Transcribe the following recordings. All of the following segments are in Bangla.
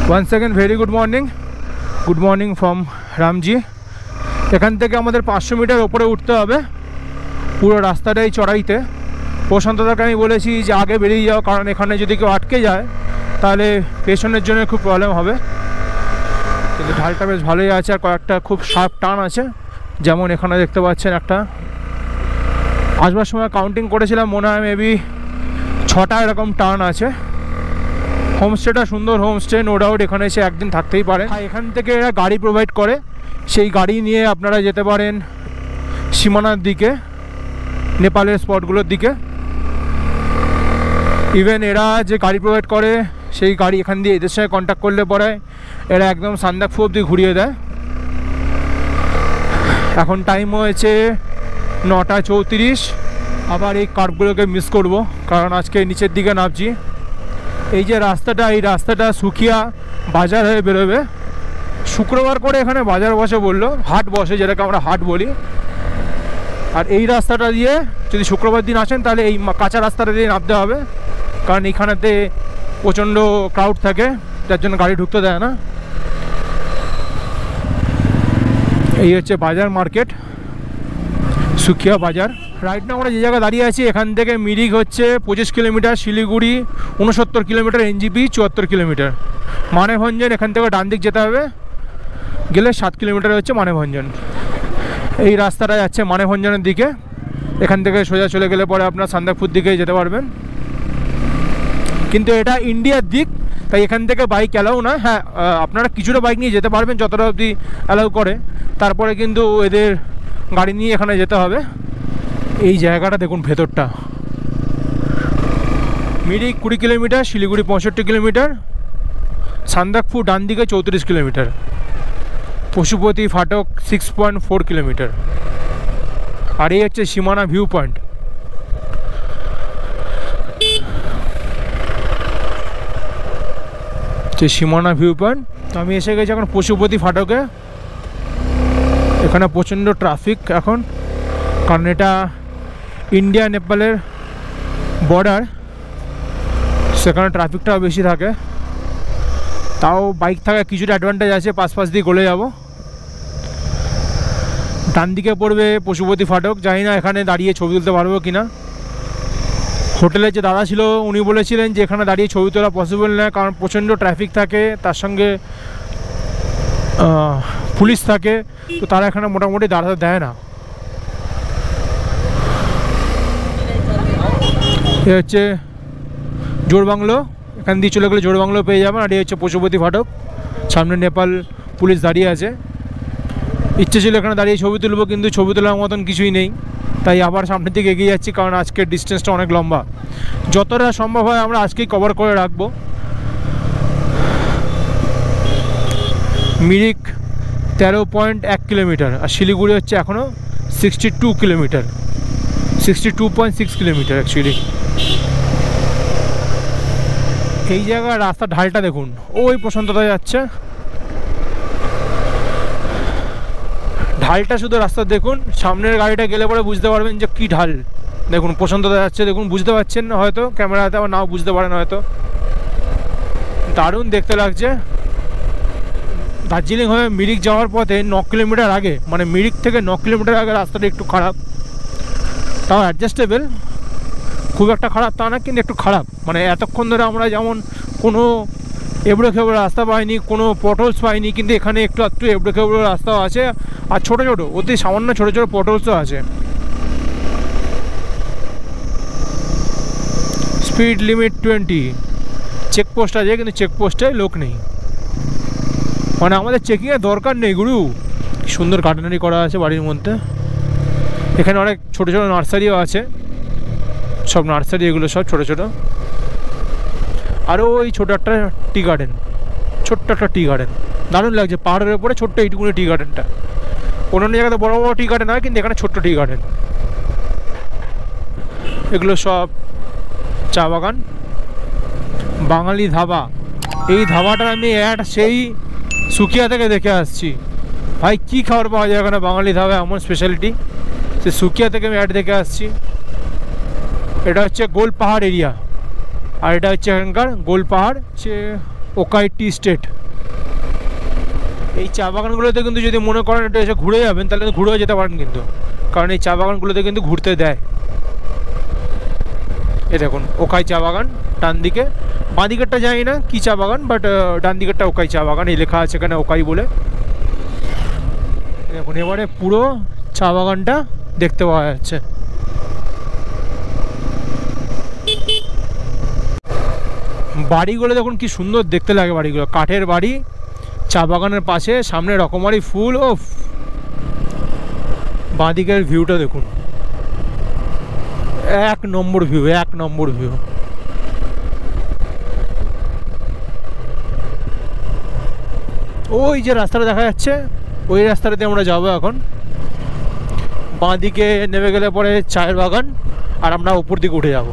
Once second very good morning from Ramji. এখান থেকে আমাদের 500 মিটার ওপরে উঠতে হবে, পুরো রাস্তাটাই চড়াইতে। প্রশান্তদাকে আমি বলেছি যে আগে বেরিয়ে যাও, কারণ এখানে যদি কেউ আটকে যায় তাহলে পেছনের জন্য খুব প্রবলেম হবে। কিন্তু ঢালটা বেশ ভালোই আছে, আর কয়েকটা খুব শার্প টার্ন আছে, যেমন এখানে দেখতে পাচ্ছেন একটা। আসবার সময় কাউন্টিং করেছিলাম, মনে হয় মেবি 6টা এরকম টার্ন আছে। হোমস্টেটা সুন্দর হোমস্টে, নো ডাউট, এখানে এসে একদিন থাকতেই পারে। এখান থেকে এরা গাড়ি প্রোভাইড করে, সেই গাড়ি নিয়ে আপনারা যেতে পারেন সীমানার দিকে, নেপালের স্পটগুলোর দিকে। ইভেন এরা যে গাড়ি প্রোভাইড করে সেই গাড়ি এখান দিয়ে এদের সঙ্গে কন্ট্যাক্ট করলে পরে এরা একদম সান্দাকফু অবধি ঘুরিয়ে দেয়। এখন টাইম হয়েছে 9:34। আবার এই কার্ভগুলোকে মিস করব, কারণ আজকে নিচের দিকে নামছি। এই যে রাস্তাটা, এই রাস্তাটা সুখিয়া বাজার হয়ে বেরোবে। শুক্রবার করে এখানে বাজার বসে, বললো হাট বসে, যেটাকে আমরা হাট বলি। আর এই রাস্তাটা দিয়ে যদি শুক্রবার দিন আসেন তাহলে এই কাঁচা রাস্তাটা দিয়ে নামতে হবে, কারণ এইখানেতে প্রচণ্ড ক্রাউড থাকে, যার জন্য গাড়ি ঢুকতে দেয় না। এই হচ্ছে বাজার মার্কেট, সুখিয়া বাজার। রাইট না আমরা যে জায়গায় দাঁড়িয়ে আছি, এখান থেকে মিরিক হচ্ছে 25 kilometre, Siliguri 69 kilometre, NJP 74 kilometre. Manebhanjan এখান থেকে ডান দিক যেতে হবে, গেলে 7 কিলোমিটার হচ্ছে মানেভঞ্জন। এই রাস্তাটা যাচ্ছে মানেভঞ্জনের দিকে। এখান থেকে সোজা চলে গেলে পরে আপনার সান্দাকফুর দিকে যেতে পারবেন। কিন্তু এটা ইন্ডিয়ার দিক, তাই এখান থেকে বাইক অ্যালাউ না। হ্যাঁ, আপনারা কিছুটা বাইক নিয়ে যেতে পারবেন, যতটা অবধি অ্যালাউ করে। তারপরে কিন্তু এদের গাড়ি নিয়ে এখানে যেতে হবে। এই জায়গাটা দেখুন, ভেতরটা। মিরিক 20 কিলোমিটার, শিলিগুড়ি 65 কিলোমিটার, সান্দাকফু ডান দিকে 34 কিলোমিটার, পশুপতি ফাটক 6.4 কিলোমিটার। আর এই হচ্ছে সীমানা ভিউ পয়েন্ট। সীমানা ভিউ পয়েন্ট। আমি এসে গেছি এখন পশুপতি ফাটকে। এখানে প্রচণ্ড ট্রাফিক এখন, কারণ এটা ইন্ডিয়া নেপালের বর্ডার, সেখানে ট্রাফিকটাও বেশি থাকে। তাও বাইক থাকা কিছুটা অ্যাডভান্টেজ আছে, পাশ দিয়ে গলে যাব। ডান দিকে পড়বে পশুপতি ফাটক। জানি না এখানে দাঁড়িয়ে ছবি তুলতে পারবো কিনা। হোটেলের যে দাদা ছিল উনি বলেছিলেন যে এখানে দাঁড়িয়ে ছবি তোলা পসিবল না, কারণ প্রচণ্ড ট্রাফিক থাকে, তার সঙ্গে পুলিশ থাকে, তো তারা এখানে মোটামুটি দাঁড়াতে দেয় না। এ হচ্ছে জোড়বাংলো, এখান দিয়ে চলে গেলে জোড়বাংলো পেয়ে যাবেন। আর এই হচ্ছে পশুপতি ফাটক, সামনে নেপাল পুলিশ দাঁড়িয়ে আছে। ইচ্ছে ছিল এখানে দাঁড়িয়ে ছবি তুলবো, কিন্তু ছবি তোলার মতন কিছুই নেই, তাই আবার সামনের দিকে এগিয়ে যাচ্ছি, কারণ আজকের ডিস্টেন্সটা অনেক লম্বা। যতটা সম্ভব হয় আমরা আজকেই কভার করে রাখবো। মিরিক 13.1 কিলোমিটার, আর শিলিগুড়ি হচ্ছে এখনও 62 কিলোমিটার, 62.6 কিলোমিটার অ্যাকচুয়ালি। এই জায়গার রাস্তার ঢালটা দেখুন, ওই প্রশান্ততা যাচ্ছে। ঢালটা শুধু রাস্তা দেখুন, সামনের গাড়িটা গেলে পরে বুঝতে পারবেন যে কী ঢাল। দেখুন প্রশান্ততা যাচ্ছে, দেখুন, বুঝতে পারছেন না হয়তো ক্যামেরাতে, আবার নাও বুঝতে পারেন হয়তো। দারুণ দেখতে লাগছে। দার্জিলিং হয়ে মিরিক যাওয়ার পথে 9 কিলোমিটার আগে, মানে মিরিক থেকে 9 কিলোমিটার আগে রাস্তাটা একটু খারাপ, তাও অ্যাডজাস্টেবল। খুব একটা খারাপ তা না, কিন্তু একটু খারাপ। মানে এতক্ষণ ধরে আমরা যেমন কোনো এবড়ো খেবড়ো রাস্তা পাইনি, কোনো পটলস পাইনি, কিন্তু এখানে একটু এবড়ো খেবড়ো রাস্তাও আছে, আর ছোটো ছোটো, অতি সামান্য ছোটো ছোটো পটলসও আছে। স্পিড লিমিট 20, চেকপোস্ট আছে, কিন্তু চেকপোস্টে লোক নেই। মানে আমাদের চেকিংয়ের দরকার নেই গুরু। সুন্দর গার্ডেনারি করা আছে বাড়ির মধ্যে। এখানে অনেক ছোটো ছোটো নার্সারিও আছে, সব নার্সারি, এগুলো সব ছোটো ছোটো। আরও ওই ছোটো একটা টি গার্ডেন, ছোট্ট একটা টি গার্ডেন, দারুণ লাগছে। পাহাড়ের উপরে ছোট্ট এইটুকুনি টি গার্ডেনটা। অন্যান্য জায়গাতে বড়ো বড়ো টি গার্ডেন হয়, কিন্তু এখানে ছোট্ট টি গার্ডেন। এগুলো সব চা বাগান। বাঙালি ধাবা, এই ধাবাটা আমি সেই সুখিয়া থেকে দেখে আসছি। ভাই কী খাবার পাওয়া যায় এখানে বাঙালি ধাবা, এমন স্পেশালিটি, সে সুখিয়া থেকে আমি দেখে আসছি। এটা হচ্ছে গোল পাহাড় এরিয়া, আর এটা হচ্ছে এখানকার গোল পাহাড়। সে ওকাই টি স্টেট। এই চা বাগানগুলোতে কিন্তু যদি মনে করেন একটু এসে ঘুরে যাবেন তাহলে ঘুরেও যেতে পারেন কিন্তু, কারণ এই চা বাগানগুলোতে কিন্তু ঘুরতে দেয়। এ দেখুন ওকাই চা বাগান ডান দিকে, বাঁ দিকেরটা জানি না কী চা বাগান, বাট ডান দিকেরটা ওকাই চা বাগান, এই লেখা আছে এখানে ওকাই বলে। দেখুন এবারে পুরো চা বাগানটা দেখতে পাওয়া যাচ্ছে। বাড়িগুলো দেখুন কি সুন্দর দেখতে লাগে, বাড়িগুলো কাঠের বাড়ি, চা বাগানের পাশে, সামনে রকমারি ফুল। ও বাঁ দিকের ভিউটা দেখুন, এক নম্বর ভিউ, এক নম্বর ভিউ। ওই যে রাস্তাটা দেখা যাচ্ছে, ওই রাস্তাটাতে আমরা যাবো এখন। বাঁ দিকে নেমে গেলে পরে চায়ের বাগান, আর আমরা উপর দিকে উঠে যাব।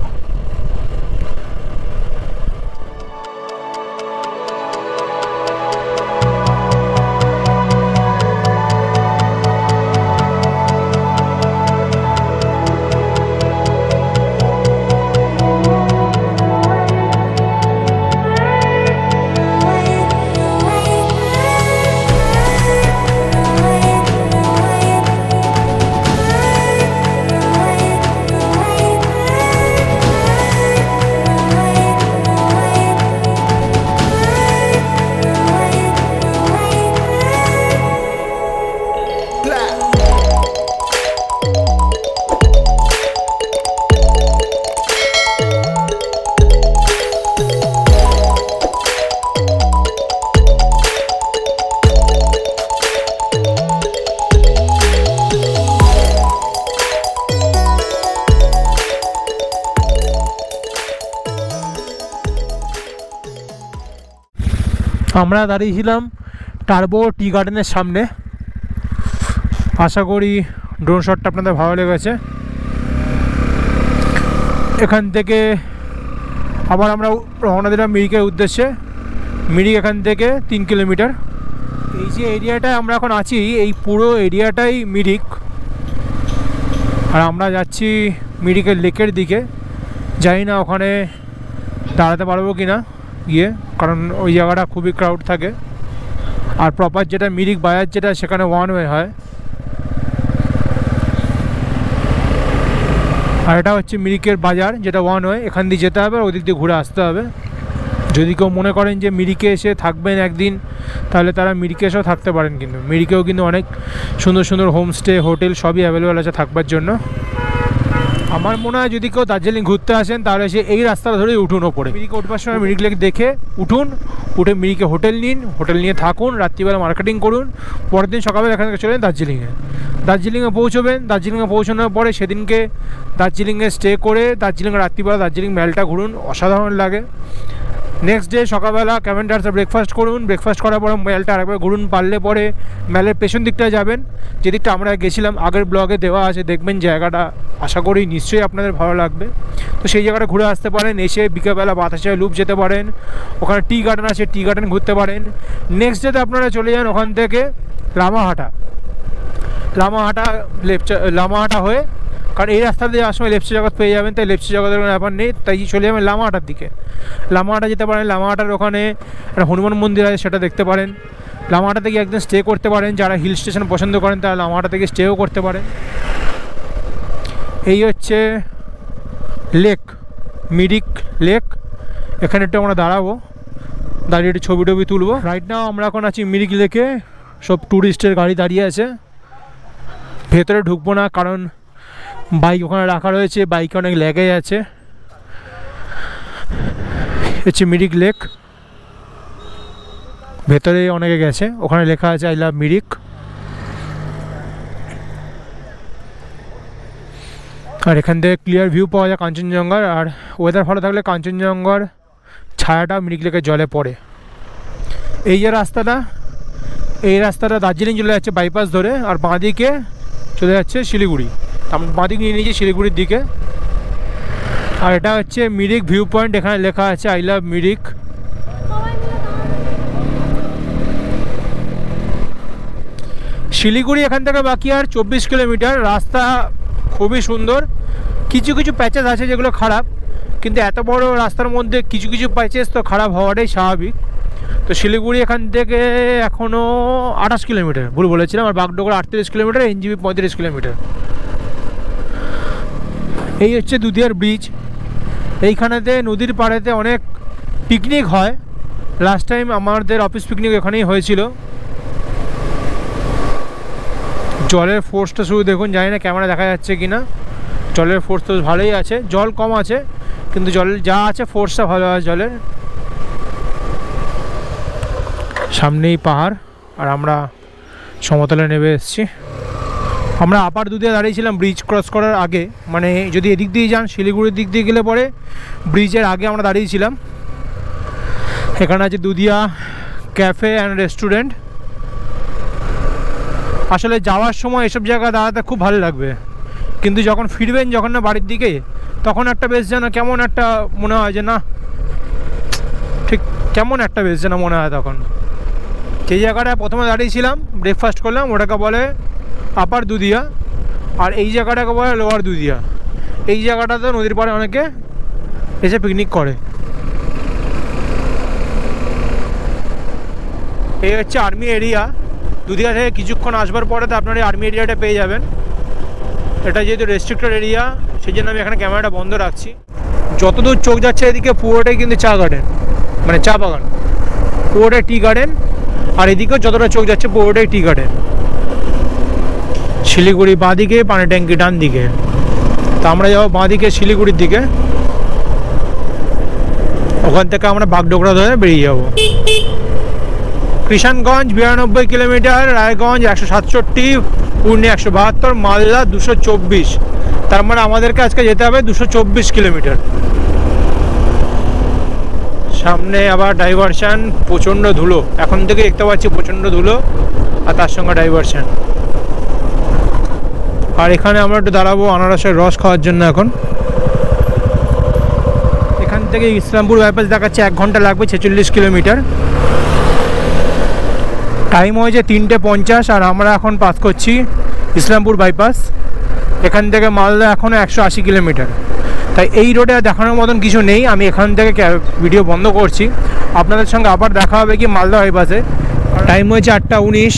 আমরা দাঁড়িয়েছিলাম টার্বো টি গার্ডেনের সামনে। আশা করি ড্রোন শটটা আপনাদের ভালো লেগেছে। এখান থেকে আবার আমরা রওনা দিলাম মিরিকের উদ্দেশ্যে। মিরিক এখান থেকে 3 কিলোমিটার। এই যে এরিয়াটায় আমরা এখন আছি, এই পুরো এরিয়াটাই মিরিক, আর আমরা যাচ্ছি মিরিকের লেকের দিকে। জানি না ওখানে দাঁড়াতে পারবো কি না গিয়ে, কারণ ওই জায়গাটা খুবই ক্রাউড থাকে। আর প্রপার যেটা মিরিক বাজার যেটা, সেখানে ওয়ান ওয়ে হয়। আর এটা হচ্ছে মিরিকের বাজার যেটা ওয়ান ওয়ে, এখান দিয়ে যেতে হবে, ওদিক দিয়ে ঘুরে আসতে হবে। যদি কেউ মনে করেন যে মিরিকে এসে থাকবেন একদিন, তাহলে তারা মিরিকে এসেও থাকতে পারেন। কিন্তু মিরিকেও কিন্তু অনেক সুন্দর সুন্দর হোমস্টে, হোটেল সবই অ্যাভেলেবেল আছে থাকবার জন্য। আমার মনে হয় যদি কেউ দার্জিলিং ঘুরতে আসেন তাহলে সে এই রাস্তাটা ধরেই উঠুন ওপরে। মিরিকে উঠবার সময় মিরিক লেক দেখে উঠুন, উঠে মিরিকে হোটেল নিন, হোটেল নিয়ে থাকুন, রাত্রিবেলা মার্কেটিং করুন, পরের দিন সকালে এখান থেকে চলেন দার্জিলিংয়ে। দার্জিলিংয়ে পৌঁছবেন, দার্জিলিংয়ে পৌঁছানোর পরে সেদিনকে দার্জিলিংয়ে স্টে করে দার্জিলিংয়ে রাত্রিবেলা দার্জিলিং মেলটা ঘুরুন, অসাধারণ লাগে। নেক্সট ডে সকালবেলা ক্যাভেন্ডার্সে ব্রেকফাস্ট করুন, ব্রেকফাস্ট করার পরে মেলটা আরেকবার ঘুরুন, পারলে পরে মেলের পেছন দিকটায় যাবেন, যেদিকটা আমরা গেছিলাম, আগের ব্লগে দেওয়া আছে, দেখবেন জায়গাটা আশা করি নিশ্চয়ই আপনাদের ভালো লাগবে। তো সেই জায়গাটা ঘুরে আসতে পারেন। এসে বিকেলবেলা বাতাসে লুপ যেতে পারেন, ওখানে টি গার্ডেন আছে, টি গার্ডেন ঘুরতে পারেন। নেক্সট ডেতে আপনারা চলে যান ওখান থেকে লামাহাটা। লামাহাটা হয়ে, কারণ এই রাস্তা দিয়ে যাওয়ার সময় লেপচা জগৎ পেয়ে যাবেন, তাই লেপচা জগতের কোনো ব্যাপার নেই, তাই চলে যাবেন লামাহাটার দিকে। লামাহাটা যেতে পারেন, লামাহাটার ওখানে একটা হনুমান মন্দির আছে, সেটা দেখতে পারেন। লামাহাটা থেকে একদিন স্টে করতে পারেন, যারা হিল স্টেশন পছন্দ করেন তারা লামাহাটা থেকে স্টেও করতে পারেন। এই হচ্ছে লেক, মিরিক লেক। এখানে একটু আমরা দাঁড়াবো, দাঁড়িয়ে একটু ছবি টবি তুলবো। রাইট নাও আমরা এখন আছি মিরিক লেকে, সব ট্যুরিস্টের গাড়ি দাঁড়িয়ে আছে। ভেতরে ঢুকবো না, কারণ বাইক ওখানে রাখা রয়েছে, বাইকে অনেক লেগে আছে। হচ্ছে মিরিক লেক, ভেতরে অনেকে গেছে, ওখানে লেখা আছে আই লাভ মিরিক। আর এখান থেকে ক্লিয়ার ভিউ পাওয়া যায় কাঞ্চনজঙ্ঘার, আর ওয়েদার ভালো থাকলে কাঞ্চনজঙ্ঘার ছায়াটা মিরিক লেকের জলে পড়ে। এই যে রাস্তাটা, এই রাস্তাটা দার্জিলিং চলে যাচ্ছে বাইপাস ধরে, আর বাঁ দিকে চলে যাচ্ছে শিলিগুড়ি। আমরা বাঁ দিকে নিয়ে নিয়েছি শিলিগুড়ির দিকে। আর এটা হচ্ছে মিরিক ভিউ পয়েন্ট, এখানে লেখা আছে আই লাভ মিরিক। শিলিগুড়ি এখান থেকে বাকি আর 24 কিলোমিটার। রাস্তা খুবই সুন্দর, কিছু কিছু প্যাচেস আছে যেগুলো খারাপ, কিন্তু এত বড় রাস্তার মধ্যে কিছু কিছু প্যাচেস তো খারাপ হওয়াটাই স্বাভাবিক। তো শিলিগুড়ি এখান থেকে এখনও 28 কিলোমিটার, ভুল বলেছিলাম, আর বাগডোগরা 38 কিলোমিটার, এনজিপি 35 কিলোমিটার। এই হচ্ছে দুধিয়ার ব্রিজ। এইখানেতে নদীর পাড়েতে অনেক পিকনিক হয়। লাস্ট টাইম আমাদের অফিস পিকনিক এখানেই হয়েছিল। জলের ফোর্সটা শুধু দেখুন, জানি না ক্যামেরা দেখা যাচ্ছে কি না। জলের ফোর্স তো ভালোই আছে, জল কম আছে কিন্তু জল যা আছে ফোর্সটা ভালো আছে জলের। সামনেই পাহাড় আর আমরা সমতলে নেমে এসেছি। আমরা আপার দুধিয়া দাঁড়িয়েছিলাম ব্রিজ ক্রস করার আগে, মানে যদি এদিক দিয়ে যান শিলিগুড়ির দিক দিয়ে গেলে পরে ব্রিজের আগে আমরা দাঁড়িয়েছিলাম। এখানে আছে দুধিয়া ক্যাফে অ্যান্ড রেস্টুরেন্ট। আসলে যাওয়ার সময় এসব জায়গা দাঁড়াতে খুব ভালো লাগবে, কিন্তু যখন ফিরবেন যখন না বাড়ির দিকে, তখন একটা বেশ যেন কেমন একটা মনে হয় যে না, ঠিক কেমন একটা বেশ যেন মনে হয়। তখন যে জায়গাটায় প্রথমে দাঁড়িয়েছিলাম ব্রেকফাস্ট করলাম ওটাকে বলে আপার দুধিয়া, আর এই জায়গাটাকে বলে লোয়ার দুধিয়া। এই জায়গাটাতে নদীর পাড়ে অনেকে এসে পিকনিক করে। এই হচ্ছে আর্মি এরিয়া। দুধিয়া থেকে কিছুক্ষণ আসবার পরে তো আপনার এই আর্মি এরিয়াটা পেয়ে যাবেন। এটা যেহেতু রেস্ট্রিক্টেড এরিয়া সেই জন্য আমি এখানে ক্যামেরাটা বন্ধ রাখছি। যতদূর চোখ যাচ্ছে এদিকে পুরোটাই কিন্তু চা গার্ডেন, মানে চা বাগান, পুরোটাই টি গার্ডেন। আর এদিকেও যতটা চোখ যাচ্ছে পুরোটাই টি গার্ডেন। শিলিগুড়ি বাঁ দিকে, পানি ট্যাঙ্কি ডান দিকে। তা আমরা যাবো বাঁ দিকে শিলিগুড়ির দিকে, ওখান থেকে আমরা বাগডোগরা ধরে বেরিয়ে যাব। কিষানগঞ্জ 92 কিলোমিটার, রায়গঞ্জ 167, পুরী 172, মালদা 224। তার মানে আমাদেরকে আজকে যেতে হবে 224 কিলোমিটার। সামনে আবার ডাইভারশান, প্রচণ্ড ধুলো, এখন থেকে দেখতে পাচ্ছি প্রচণ্ড ধুলো, আর তার সঙ্গে ডাইভারশান। আর এখানে আমরা একটু দাঁড়াবো আনারসের রস খাওয়ার জন্য। এখন এখান থেকে ইসলামপুর বাইপাস দেখাচ্ছে 1 ঘন্টা লাগবে, 46 কিলোমিটার। টাইম হয়েছে 3:50, আর আমরা এখন পাস করছি ইসলামপুর বাইপাস। এখান থেকে মালদা এখনও 180 কিলোমিটার। তাই এই রোডে দেখানোর মতন কিছু নেই, আমি এখান থেকে ভিডিও বন্ধ করছি। আপনাদের সঙ্গে আবার দেখা হবে কি মালদা বাইপাসে। টাইম হয়েছে 8:19,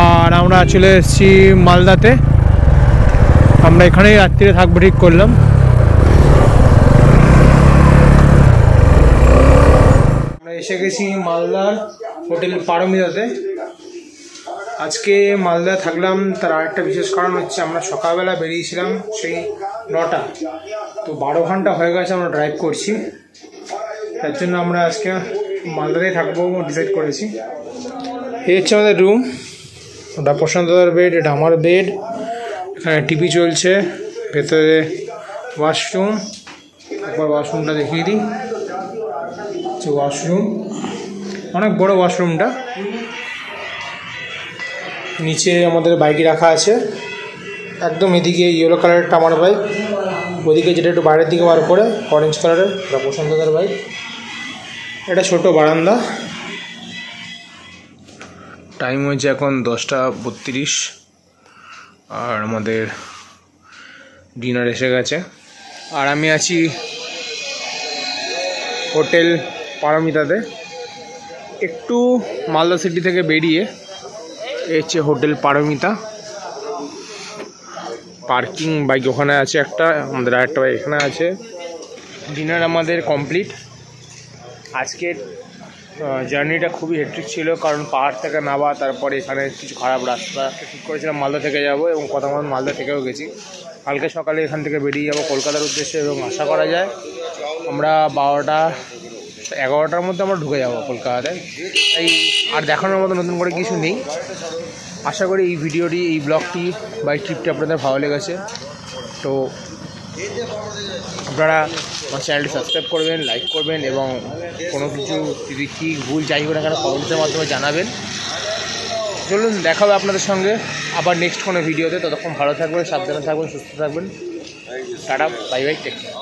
আর আমরা চলে এসেছি মালদাতে। আমরা এখানেই রাত্রিরে থাকবো ঠিক করলাম। আমরা এসে গেছি মালদার হোটেল পারমিতাতে। আজকে মালদা থাকলাম তার আরেকটা বিশেষ কারণ হচ্ছে আমরা সকালবেলা বেরিয়েছিলাম সেই 9টা, তো 12 ঘন্টা হয়ে গেছে আমরা ড্রাইভ করছি। তার জন্য আমরা আজকে মালদাতেই থাকবো ডিসাইড করেছি। এই হচ্ছে আমাদের রুম, ওটা প্রশান্তদার বেড, এটা আমার বেড। এখানে টিভি চলছে, ভেতরে ওয়াশরুম। একবার ওয়াশরুমটা দেখিয়ে দিই। ওয়াশরুম অনেক বড় ওয়াশরুমটা। নিচে আমাদের বাইক রাখা আছে, একদম এদিকে ইয়েলো কালারেরটা আমার বাইক, ওদিকে যেটা একটু বাইরের দিকে বার করে অরেঞ্জ কালারের ওটা প্রশান্তদার বাইক। এটা ছোট বারান্দা। টাইম হয়েছে এখন 10:32, আর আমাদের ডিনার এসে গেছে। আর আমি আছি হোটেল পারমিতাতে, একটু মালদা সিটি থেকে বেরিয়ে। এই হচ্ছে হোটেল পারমিতা। পার্কিং বাইক ওখানে আছে একটা, আমাদের আরেকটা বাইক এখানে আছে। ডিনার আমাদের কমপ্লিট। আজকের জার্নিটা খুবই হেক্টিক ছিল, কারণ পাহাড় থেকে নামা, তারপরে এখানে কিছু খারাপ রাস্তা। ঠিক করেছিলাম মালদা থেকে যাব, এবং কথা মতো মালদা থেকেও গেছি। কালকে সকালে এখান থেকে বেরিয়ে যাব কলকাতার উদ্দেশ্যে, এবং আশা করা যায় আমরা 11টার মধ্যে আমরা ঢুকে যাব কলকাতাতে। তাই আর দেখানোর মতো নতুন করে কিছু নেই। আশা করি এই ভিডিওটি, এই ব্লগটি বা এই ট্রিপটি আপনাদের ভালো লেগেছে। তো আপনারা আমার চ্যানেলটি সাবস্ক্রাইব করবেন, লাইক করবেন, এবং কোনো কিছু যদি ঠিক ভুল যাই হোক না কেন কমেন্টের মাধ্যমে জানাবেন। চলুন দেখা হবে আপনাদের সঙ্গে আবার নেক্সট কোনো ভিডিওতে। ততক্ষণ ভালো থাকবেন, সাবধানে থাকবেন, সুস্থ থাকবেন। Tata, bye bye, take care.